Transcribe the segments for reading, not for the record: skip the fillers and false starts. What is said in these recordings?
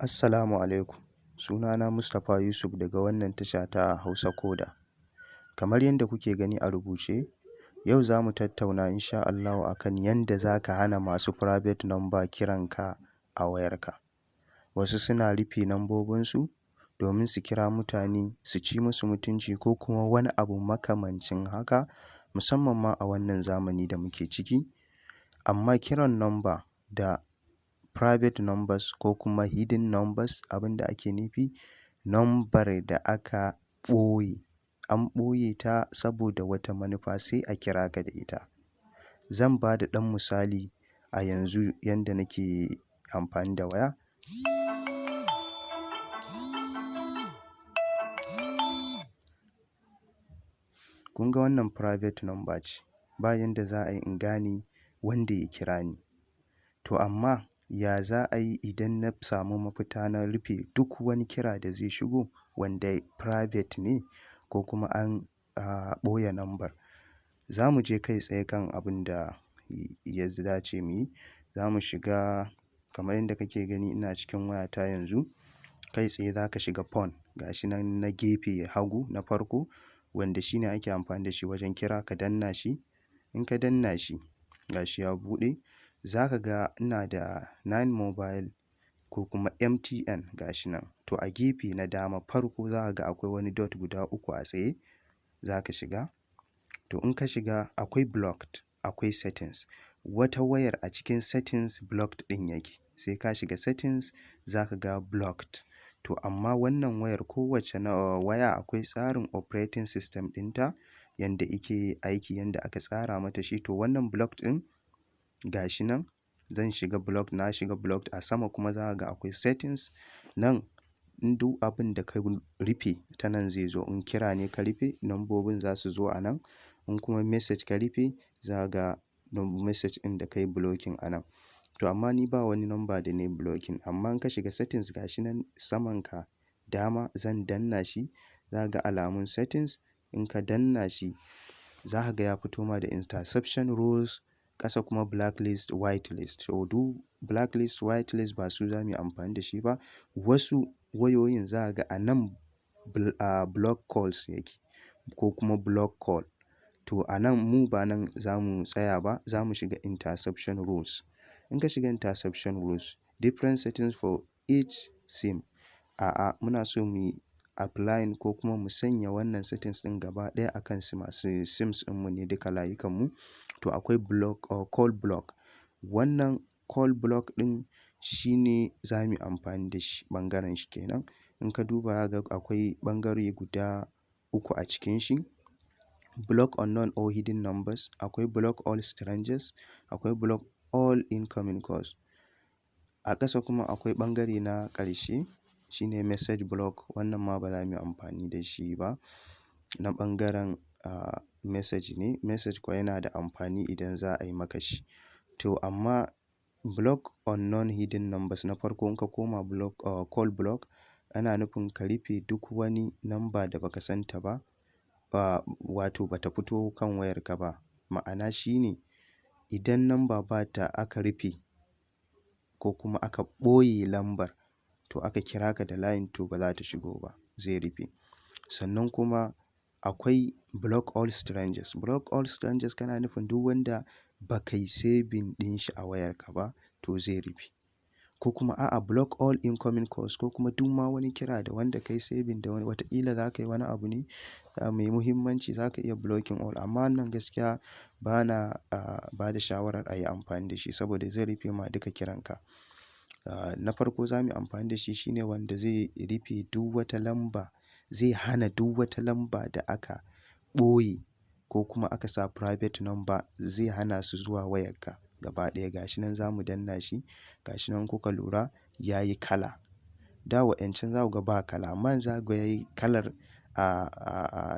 Assalamu alaikum. Sunana Mustapha Yusuf daga wannan tasha ta Hausa Koda. Kamar yadda kuke gani a rubuce, yau za mu tattauna insha Allahu akan yanda za ka hana masu private number kiranka a wayarka. Wasu suna rufe nambobinsu domin su kira mutane su ci musu mutunci ko kuma wani abu makamancin haka, musamman ma a wannan zamani da muke ciki. Amma kiran number da private numbers ko kuma hidden numbers, abinda ake nufi number da aka ɓoye, an ɓoye ta saboda wata manufa sai a kira ka da ita. Zan ba da ɗan misali a yanzu yanda nake amfani da waya. Kun ga wannan private number ce, ba yanda za a yi in gane wanda ya kira ni. To amma ya za a yi idan na samu mafita na rufe duk wani kira da zai shigo wanda private ne ko kuma an ɓoye number? Za mu je kai tsaye kan abin da ya dace mu yi. Za mu shiga kamar yadda kake gani ina cikin wayata yanzu. Kai tsaye za ka shiga phone, gashi nan na gefe hagu na farko, wanda shine ake amfani da shi wajen kira. Ka danna shi, in ka danna shi gashi ya buɗe. Za ka ga ina da 9 mobile ko kuma MTN gashi nan. To a gefe na dama farko za ka ga akwai wani dot guda uku a tsaye, za ka shiga. To in ka shiga akwai blocked, akwai settings. Wata wayar a cikin settings blocked ɗin yake, sai ka shiga settings za ka ga blocked. To amma wannan wayar, kowace waya akwai tsarin operating system ɗinta yanda yake aiki, yanda aka tsara mata shi. To wannan blocked ɗin gashi nan, zan shiga blocked, na shiga blocked. A sama kuma za ka ga akwai settings. Nan duk abin da ka rufe ta nan zai zo. In kira ne ka rufe, nambobin za su zo a nan. In kuma message ka rufe, za ka ga message ɗin da ka yi blocking a nan. To amma ni ba wani number da na yi blocking. Amma in ka shiga settings gashi nan saman ka dama, zan danna shi, za ka ga alamun settings. In ka danna shi za ka ga ya fito ma da interception rules, ƙasa kuma blacklist, whitelist. To duk blacklist, whitelist ba su za mu yi amfani da shi ba. Wasu wayoyin za ka ga a nan block calls yake ko kuma block call. To a nan mu ba nan za mu tsaya ba, za mu shiga interception rules. In ka shiga interception rules, different settings for each SIM. A'a, muna so mu yi applying ko kuma mu sanya wannan settings ɗin gaba ɗaya akan masu SIMs ɗinmu ne, duka layukanmu. To akwai block call block. Wannan call block ɗin shine za mu yi amfani da shi, ɓangaren shi kenan. In ka duba za ka ga akwai ɓangare guda uku a cikin shi. Block unknown or hidden numbers, akwai block all strangers, akwai block all incoming calls. A ƙasa kuma akwai ɓangare na ƙarshe shine message block. Wannan ma ba za mu yi amfani da shi ba, na ɓangaren message ne. Message kuwa yana da amfani idan za a yi maka shi. To amma block unknown hidden numbers na farko, in ka koma block call block, ana nufin ka rufe duk wani number da baka san ta ba, wato bata fito kan wayarka ba. Ma'ana shine idan number bata aka rufe ko kuma aka ɓoye lambar, to aka kira ka da line, to ba za ta shigo ba, zai rufe. Sannan kuma akwai block all strangers. Block all strangers kana nufin duk wanda ba kai saving ɗin shi a wayarka ba, to zai rufe. Ko kuma a'a, block all incoming calls, ko kuma duk ma wani kira da wanda kai saving da wani, wataƙila za ka yi wani abu ne mai muhimmanci, za ka iya blocking all. Amma nan gaskiya ba na ba da shawarar a yi amfani da shi saboda zai rufe ma duka kiranka. Na farko za mu yi amfani da shi shine wanda zai rufe duk wata lamba, zai hana duk wata lamba da aka ɓoye ko kuma aka sa private number, zai hana su zuwa wayarka gaba ɗaya. Gashi nan za mu danna shi, gashi nan kuka lura ya yi kala. Da wa'yancan za ku ga ba kala, amma yanzu za ku ga ya yi kalar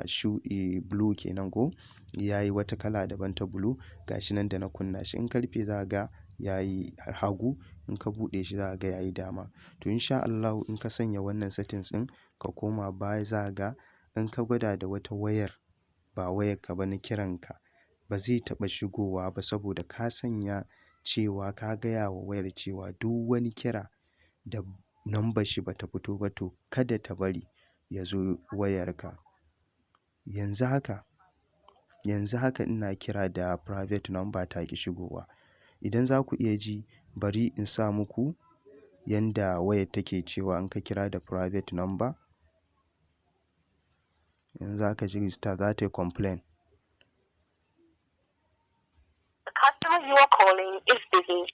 shuɗi, blue kenan ko, ya yi wata kala daban ta blue. Gashi nan da na kunna shi, in ka rufe za ka ga ya yi hagu, in ka buɗe shi za ka ga ya yi dama. To insha Allahu in ka sanya wannan settings ɗin ka koma baya, za ka ga in ka gwada da wata wayar ba wayarka ba na kiranka, ba zai taɓa shigowa ba saboda ka sanya cewa ka gaya wa wayar cewa duk wani kira da number shi bata fito ba, to kada ta bari ya zo wayarka. Yanzu haka ina kira da private number ta ki shigowa. Idan za ku iya ji, bari in sa muku yanda wayar take cewa in ka kira da private number. Yanzu za ka ji za ta yi complain. The customer you are calling is busy.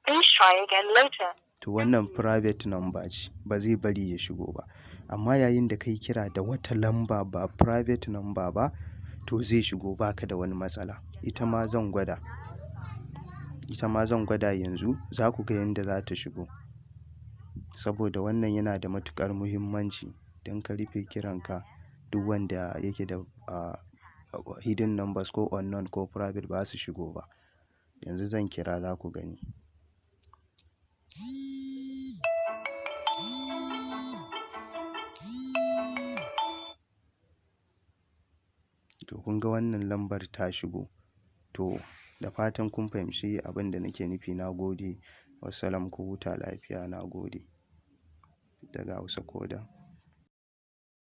Please try again later. To wannan private number ce, ba zai bari ya shigo ba. Amma yayin da kai kira da wata lamba ba private number ba, to zai shigo, baka da wani matsala. Ita ma zan gwada yanzu, za ku ga yanda za ta shigo. Saboda wannan yana da matuƙar muhimmanci don ka rufe kiranka, duk wanda yake da hidden numbers ko unknown ko private ba su shigo ba. Yanzu zan kira, za ku gani. To kun ga wannan lambar ta shigo. To da fatan kun fahimci abin da nake nufi. Na gode. Wassalam, ku huta lafiya. Na gode. Daga Hausa Koda.